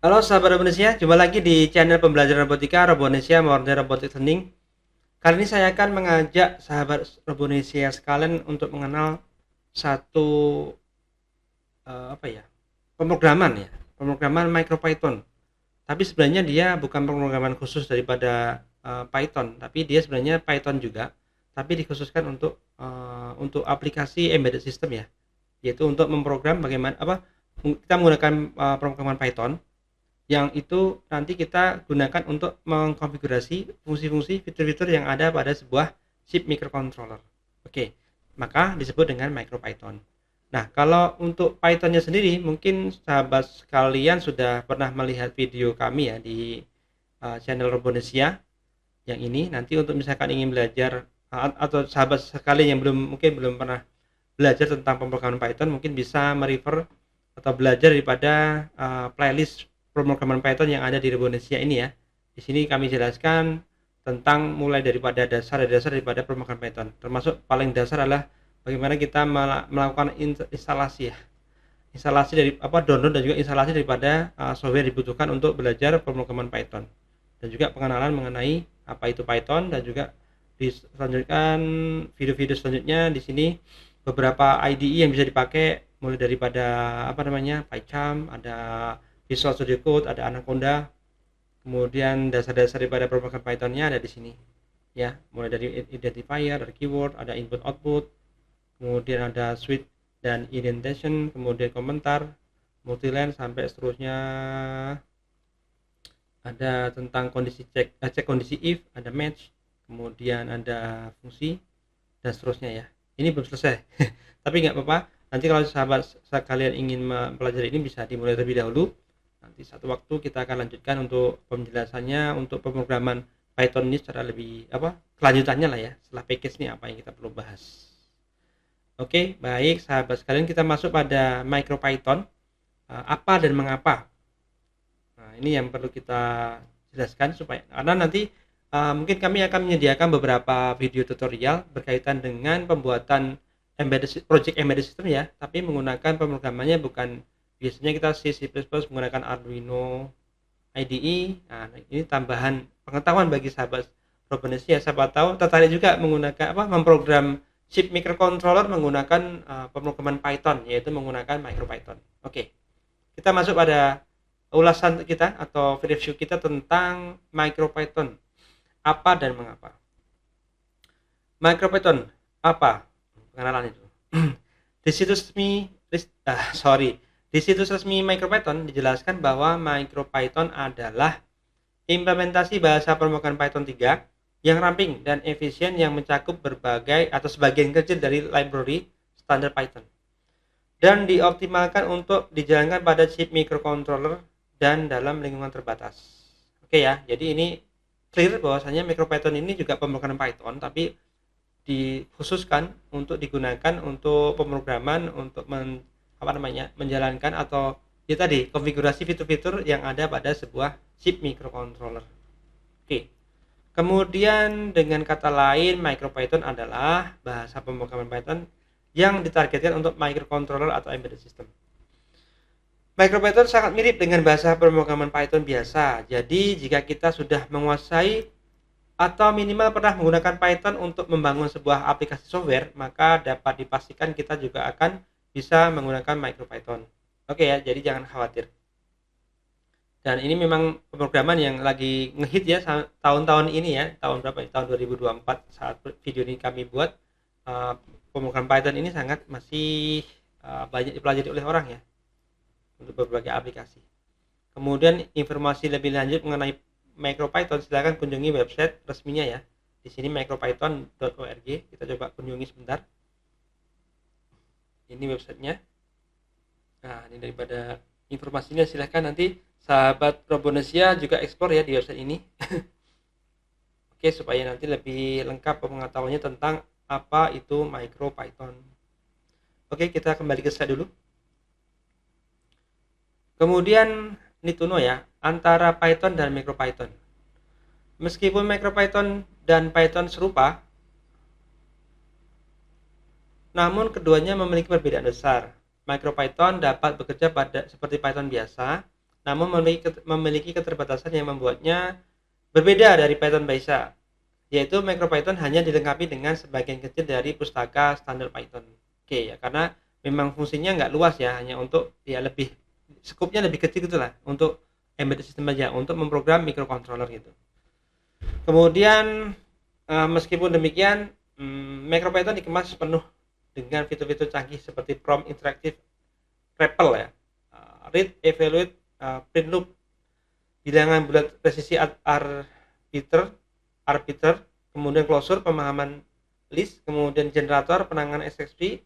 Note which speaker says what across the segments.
Speaker 1: Halo sahabat Robonesia, jumpa lagi di channel pembelajaran robotika Robonesia Modern Robotic Learning. Kali ini saya akan mengajak sahabat Robonesia sekalian untuk mengenal satu apa ya, pemrograman MicroPython. Tapi sebenarnya dia bukan pemrograman khusus daripada Python, tapi dia sebenarnya Python juga, tapi dikhususkan untuk aplikasi embedded system ya, yaitu untuk memprogram bagaimana kita menggunakan pemrograman Python yang itu nanti kita gunakan untuk mengkonfigurasi fungsi-fungsi fitur-fitur yang ada pada sebuah chip microcontroller. Oke, maka disebut dengan MicroPython. Nah, kalau untuk Pythonnya sendiri, mungkin sahabat sekalian sudah pernah melihat video kami ya di channel Robonesia yang ini. Nanti untuk misalkan ingin belajar atau sahabat sekalian yang mungkin belum pernah belajar tentang pemrograman Python, mungkin bisa merefer atau belajar daripada playlist pemrograman Python yang ada di Robonesia ini ya. Di sini kami jelaskan tentang mulai daripada dasar daripada pemrograman Python. Termasuk paling dasar adalah bagaimana kita melakukan instalasi ya. Instalasi dari download dan juga instalasi daripada software yang dibutuhkan untuk belajar pemrograman Python. Dan juga pengenalan mengenai apa itu Python, dan juga dilanjutkan video-video selanjutnya di sini beberapa IDE yang bisa dipakai, mulai daripada PyCharm, ada Visual Studio Code, ada Anaconda, kemudian dasar-dasar daripada pemrograman Python-nya ada di sini ya, mulai dari identifier, ada keyword, ada input output, kemudian ada switch dan indentation, kemudian komentar, multiline, sampai seterusnya ada tentang kondisi cek kondisi if, ada match, kemudian ada fungsi, dan seterusnya ya. Ini belum selesai tapi nggak apa-apa, nanti kalau sahabat sekalian ingin mempelajari ini bisa dimulai terlebih dahulu. Nanti satu waktu kita akan lanjutkan untuk penjelasannya untuk pemrograman Python ini secara lebih kelanjutannya lah ya, setelah package ini apa yang kita perlu bahas. Oke, baik sahabat sekalian, kita masuk pada MicroPython. Apa dan mengapa? Nah, ini yang perlu kita jelaskan, supaya karena nanti mungkin kami akan menyediakan beberapa video tutorial berkaitan dengan pembuatan project embedded system ya, tapi menggunakan pemrogramannya bukan biasanya kita C++ menggunakan Arduino IDE. Nah, ini tambahan pengetahuan bagi sahabat Robonesia. Siapa tahu tertarik juga menggunakan memprogram chip microcontroller menggunakan pemrograman Python, yaitu menggunakan MicroPython. Oke, kita masuk pada ulasan kita atau review kita tentang MicroPython. Apa dan mengapa? MicroPython apa? Pengenalan itu. Di situs resmi MicroPython dijelaskan bahwa MicroPython adalah implementasi bahasa pemrograman Python 3 yang ramping dan efisien yang mencakup berbagai atau sebagian kecil dari library standar Python dan dioptimalkan untuk dijalankan pada chip microcontroller dan dalam lingkungan terbatas. Oke ya, jadi ini clear bahwasanya MicroPython ini juga pemrograman Python, tapi dikhususkan untuk digunakan untuk pemrograman untuk menjalankan atau ya tadi konfigurasi fitur-fitur yang ada pada sebuah chip microcontroller. Oke. Kemudian dengan kata lain, MicroPython adalah bahasa pemrograman Python yang ditargetkan untuk microcontroller atau embedded system. MicroPython sangat mirip dengan bahasa pemrograman Python biasa. Jadi jika kita sudah menguasai atau minimal pernah menggunakan Python untuk membangun sebuah aplikasi software, maka dapat dipastikan kita juga akan bisa menggunakan MicroPython. Oke ya, jadi jangan khawatir. Dan ini memang pemrograman yang lagi ngehit ya tahun-tahun ini ya, tahun berapa ya? Tahun 2024 saat video ini kami buat. Pemrograman Python ini sangat masih banyak dipelajari oleh orang ya, untuk berbagai aplikasi. Kemudian informasi lebih lanjut mengenai MicroPython silakan kunjungi website resminya ya. Di sini micropython.org. Kita coba kunjungi sebentar. Ini websitenya. Nah, ini daripada informasinya, silahkan nanti sahabat Robonesia juga explore ya di website ini. Oke, supaya nanti lebih lengkap pengetahuannya tentang apa itu MicroPython. Oke, kita kembali ke slide dulu. Kemudian Nituno ya, antara Python dan MicroPython. Meskipun MicroPython dan Python serupa, namun keduanya memiliki perbedaan besar. MicroPython dapat bekerja seperti Python biasa, namun memiliki keterbatasan yang membuatnya berbeda dari Python biasa, yaitu MicroPython hanya dilengkapi dengan sebagian kecil dari pustaka standar Python. Oke ya, karena memang fungsinya nggak luas ya, hanya untuk ya lebih skupnya lebih kecil gitulah untuk embedded system aja, untuk memprogram microcontroller gitu. Kemudian meskipun demikian, MicroPython dikemas penuh dengan fitur-fitur canggih seperti prompt interactive REPL ya, read, evaluate, print loop, bilangan bulat presisi arbiter, kemudian closure, pemahaman list, kemudian generator, penanganan eksepsi,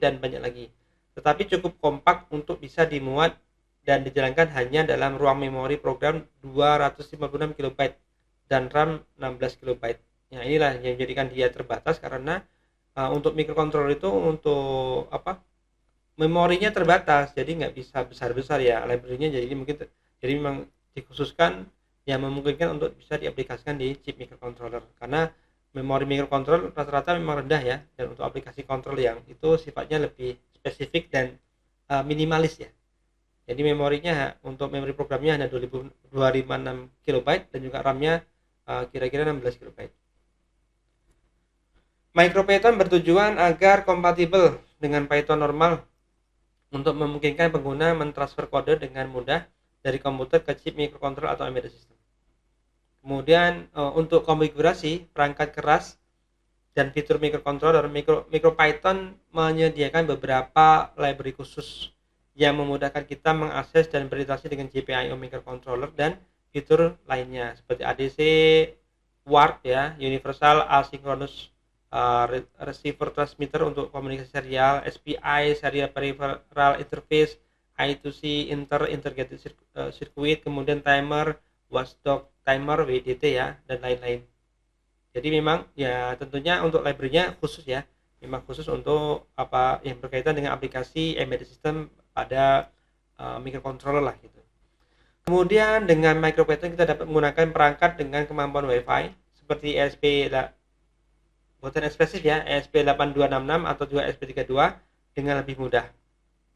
Speaker 1: dan banyak lagi. Tetapi cukup kompak untuk bisa dimuat dan dijalankan hanya dalam ruang memori program 256 KB dan RAM 16 KB. Nah, inilah yang menjadikan dia terbatas karena untuk microcontroller itu untuk memorinya terbatas, jadi nggak bisa besar-besar ya library-nya, jadi memang dikhususkan yang memungkinkan untuk bisa diaplikasikan di chip microcontroller, karena memori microcontroller rata-rata memang rendah ya, dan untuk aplikasi kontrol yang itu sifatnya lebih spesifik dan minimalis ya. Jadi memorinya untuk memori programnya hanya 256 KB dan juga RAM-nya kira-kira 16 KB. MicroPython bertujuan agar kompatibel dengan Python normal untuk memungkinkan pengguna mentransfer kode dengan mudah dari komputer ke chip microcontroller atau embedded system. Kemudian untuk konfigurasi perangkat keras dan fitur microcontroller, MicroPython menyediakan beberapa library khusus yang memudahkan kita mengakses dan berinteraksi dengan GPIO microcontroller dan fitur lainnya seperti ADC, WART ya, Universal Asynchronous Receiver Transmitter untuk komunikasi serial, SPI, Serial Peripheral Interface, I2C, Integrated Circuit, kemudian timer, watchdog timer, WDT ya, dan lain-lain. Jadi memang ya tentunya untuk library-nya khusus ya, memang khusus untuk apa yang berkaitan dengan aplikasi embedded system pada microcontroller lah gitu. Kemudian dengan MicroPython kita dapat menggunakan perangkat dengan kemampuan Wi-Fi seperti buatan ekspresif ya, ESP8266 atau juga ESP32 dengan lebih mudah.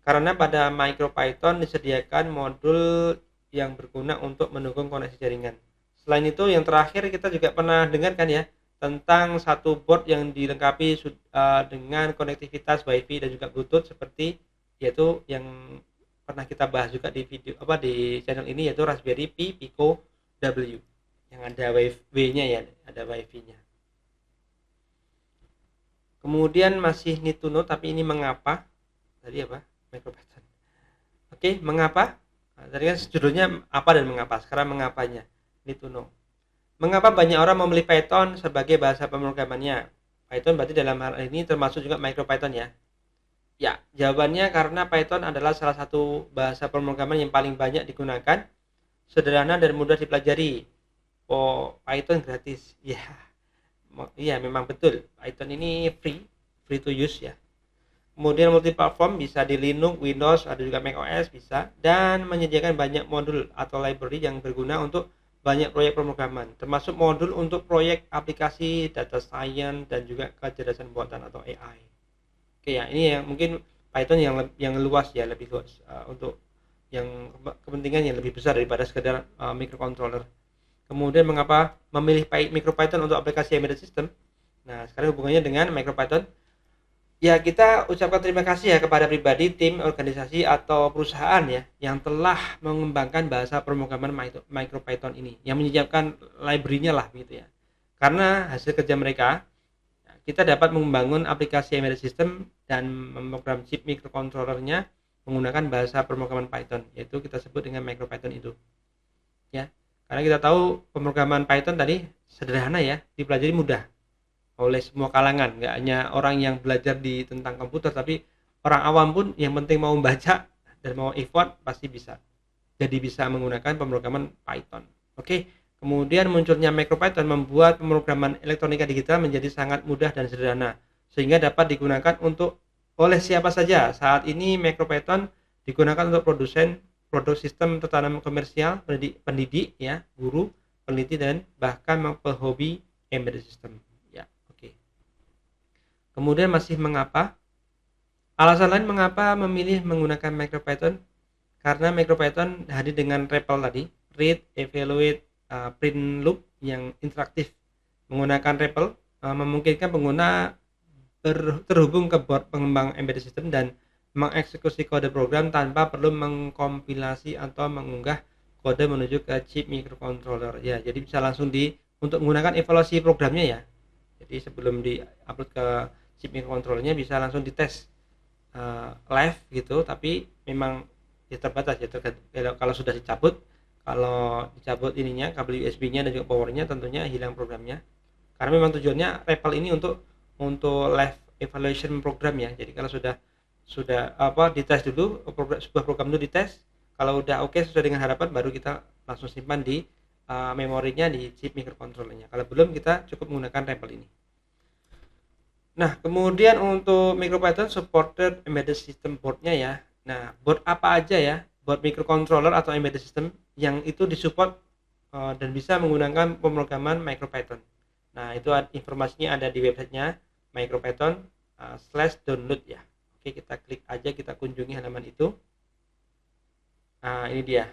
Speaker 1: Karena pada MicroPython disediakan modul yang berguna untuk mendukung koneksi jaringan. Selain itu, yang terakhir kita juga pernah dengar kan ya tentang satu board yang dilengkapi dengan konektivitas Wi-Fi dan juga Bluetooth seperti yaitu yang pernah kita bahas juga di video di channel ini, yaitu Raspberry Pi Pico W yang ada W-nya ya, ada Wi-Fi-nya. Kemudian masih need to know, tapi ini mengapa tadi MicroPython. Oke, mengapa? Nah, tadi kan judulnya apa dan mengapa. Sekarang mengapanya, need to know. Mengapa banyak orang memilih Python sebagai bahasa pemrogramannya? Python berarti dalam hal ini termasuk juga MicroPython ya. Ya, jawabannya karena Python adalah salah satu bahasa pemrograman yang paling banyak digunakan, sederhana dan mudah dipelajari. Oh, Python gratis. Ya, iya memang betul. Python ini free to use ya. Kemudian multiplatform, bisa di Linux, Windows, ada juga macOS bisa, dan menyediakan banyak modul atau library yang berguna untuk banyak proyek pemrograman, termasuk modul untuk proyek aplikasi, data science, dan juga kecerdasan buatan atau AI. Oke ya, ini yang mungkin Python yang luas ya, lebih luas untuk yang kepentingan yang lebih besar daripada sekedar microcontroller. Kemudian mengapa memilih MicroPython untuk aplikasi embedded system? Nah, sekarang hubungannya dengan MicroPython. Ya, kita ucapkan terima kasih ya kepada pribadi, tim, organisasi, atau perusahaan ya yang telah mengembangkan bahasa pemrograman MicroPython ini, yang menyiapkan library-nya lah gitu ya. Karena hasil kerja mereka, kita dapat membangun aplikasi embedded system dan memprogram chip microcontroller-nya menggunakan bahasa pemrograman Python, yaitu kita sebut dengan MicroPython itu. Ya, karena kita tahu pemrograman Python tadi sederhana ya, dipelajari mudah oleh semua kalangan, nggak hanya orang yang belajar di tentang komputer, tapi orang awam pun yang penting mau membaca dan mau effort pasti bisa. Jadi bisa menggunakan pemrograman Python. Oke, kemudian munculnya MicroPython membuat pemrograman elektronika digital menjadi sangat mudah dan sederhana, sehingga dapat digunakan oleh siapa saja. Saat ini MicroPython digunakan untuk produk sistem tertanam komersial, pendidik ya, guru, peneliti, dan bahkan pehobi embedded system. Kemudian masih mengapa? Alasan lain mengapa memilih menggunakan MicroPython? karena MicroPython hadir dengan REPL tadi, read, evaluate, print loop yang interaktif. Menggunakan REPL memungkinkan pengguna terhubung ke board pengembang embedded system dan mengeksekusi kode program tanpa perlu mengkompilasi atau mengunggah kode menuju ke chip microcontroller ya. Jadi bisa langsung untuk menggunakan evaluasi programnya ya. Jadi sebelum di-upload ke chip microcontrollernya bisa langsung dites live gitu, tapi memang ya terbatas ya, kalau sudah dicabut, kalau dicabut ininya, kabel USB-nya dan juga powernya, tentunya hilang programnya. Karena memang tujuannya REPL ini untuk live evaluation program ya. Jadi kalau sudah dites dulu sebuah program itu dites, kalau udah oke sesuai dengan harapan, baru kita langsung simpan di memorinya di chip microcontrollernya. Kalau belum, kita cukup menggunakan REPL ini. Nah, kemudian untuk MicroPython supported embedded system board-nya ya. Nah, board apa aja ya? Board microcontroller atau embedded system yang itu disupport dan bisa menggunakan pemrograman MicroPython. Nah, itu informasinya ada di websitenya MicroPython/download ya. Oke, kita klik aja, kita kunjungi halaman itu. Nah, ini dia.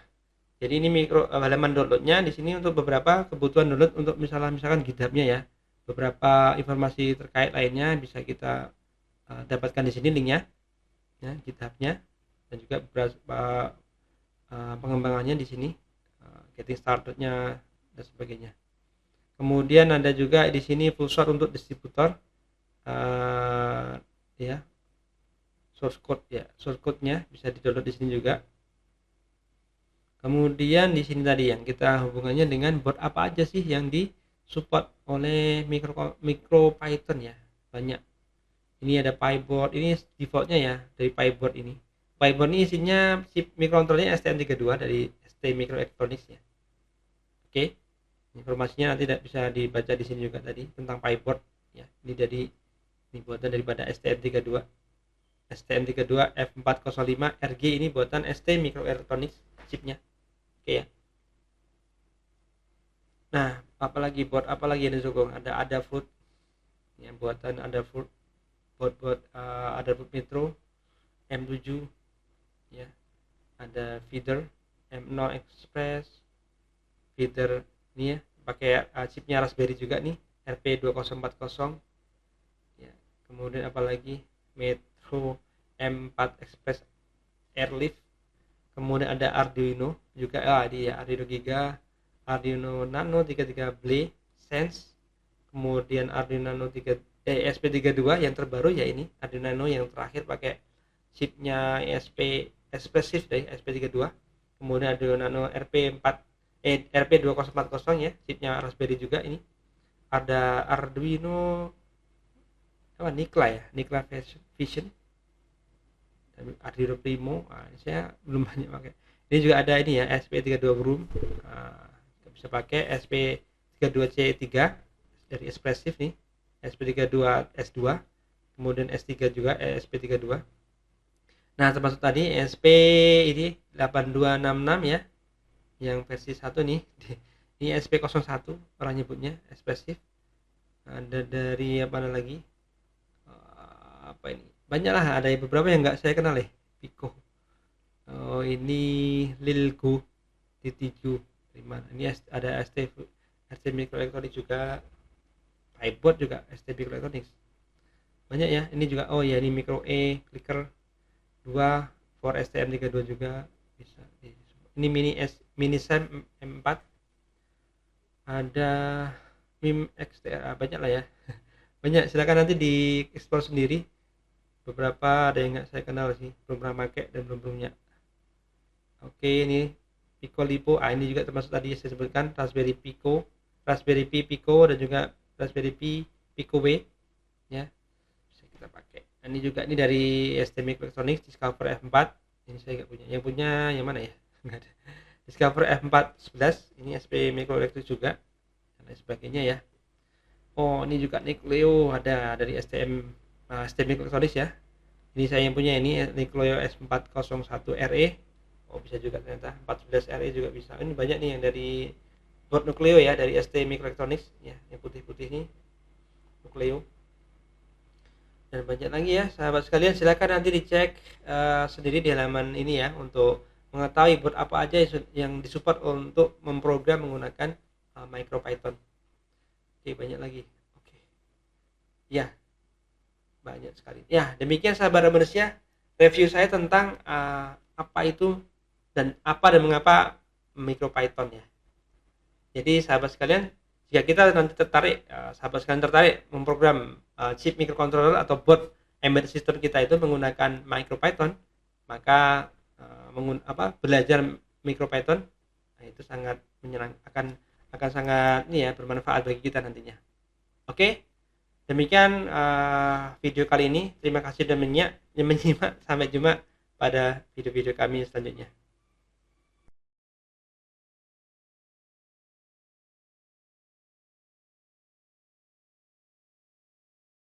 Speaker 1: Jadi ini halaman downloadnya. Di sini untuk beberapa kebutuhan download untuk misalkan GitHub-nya ya. Beberapa informasi terkait lainnya bisa kita dapatkan di sini linknya ya, GitHub-nya, dan juga beberapa pengembangannya di sini, getting started-nya dan sebagainya. Kemudian ada juga di sini full source untuk distributor ya, source code-nya bisa di-download di sini juga. Kemudian di sini tadi yang kita hubungannya dengan board apa aja sih yang disupport oleh MicroPython ya, banyak. Ini ada PyBoard, ini defaultnya ya dari PyBoard ini. PyBoard ini isinya chip microcontrollernya STM32 dari ST Microelectronics ya. Oke, informasinya nanti tidak bisa dibaca di sini juga tadi tentang PyBoard ya. Ini buatan daripada STM32 F405 RG, ini buatan ST Microelectronics chipnya. Oke ya. Nah, apalagi board apalagi yang disokong, ada Adafruit ya, buatan Adafruit, board Adafruit Metro M7 ya, ada feeder M0 Express, feeder ini ya, pakai chipnya Raspberry juga nih, RP2040 ya. Kemudian apalagi Metro M4 Express Airlift. Kemudian ada Arduino juga, dia Arduino Giga, Arduino Nano 33 Blade Sense, kemudian Arduino Nano ESP32 yang terbaru ya, ini Arduino Nano yang terakhir pakai chipnya ESP Expressive dari ESP32. Kemudian Arduino Nano RP2040 ya, chipnya Raspberry juga. Ini ada Arduino Nicla Vision, Arduino Primo. Saya belum banyak pakai. Ini juga ada ini ya, SP32 Broom, bisa pakai SP32C3 dari Expressive nih, SP32S2, kemudian S3 juga, SP32. Nah, termasuk tadi SP ini 8266 ya, yang versi 1 nih. Ini SP01 orang nyebutnya, Expressive. Ada dari apa lagi, apa ini, banyak lah, ada beberapa yang nggak saya kenal Pico. Ini Lilgo T7 mana, ini ada ST Microelectronics juga, PyBoard juga ST Microelectronics, banyak ya. Ini juga ya, ini Micro E Clicker 2 for STM32 juga bisa. Ini mini SAM M4, ada MIM XTRA, banyak lah ya. Banyak, silakan nanti dieksplor sendiri. Beberapa ada yang nggak saya kenal sih, belum pernah pakai dan belum punya. Oke, ini Pico Lipo, ini juga termasuk tadi saya sebutkan, Raspberry Pi Pico, dan juga Raspberry Pi Pico W ya, bisa kita pakai. Ini juga, ini dari ST Microelectronics Discover F4, ini saya nggak punya. Yang punya yang mana ya? Nggak ada. Discover F411, ini SP Microelectronics juga, dan lain sebagainya ya. Ini juga Nicleo, ada dari ST Microelectronics ya. Ini saya yang punya, ini Nicleo S401RE. Bisa juga ternyata 14RE juga bisa. Ini banyak nih yang dari board Nucleo ya, dari ST Microelectronics ya, yang putih-putih nih Nucleo. Dan banyak lagi ya sahabat sekalian, silakan nanti dicek sendiri di halaman ini ya, untuk mengetahui buat apa aja yang disupport untuk memprogram menggunakan MicroPython. Oke, banyak lagi. Oke. Ya, banyak sekali. Ya, demikian sahabat manusia review saya tentang apa itu dan apa dan mengapa MicroPython ya. Jadi sahabat sekalian, jika kita nanti tertarik, sahabat sekalian tertarik memprogram chip microcontroller atau board embedded system kita itu menggunakan MicroPython, maka belajar MicroPython itu sangat menyenangkan, akan sangat bermanfaat bagi kita nantinya. Oke, demikian video kali ini. Terima kasih sudah menyimak. Sampai jumpa pada video-video kami selanjutnya.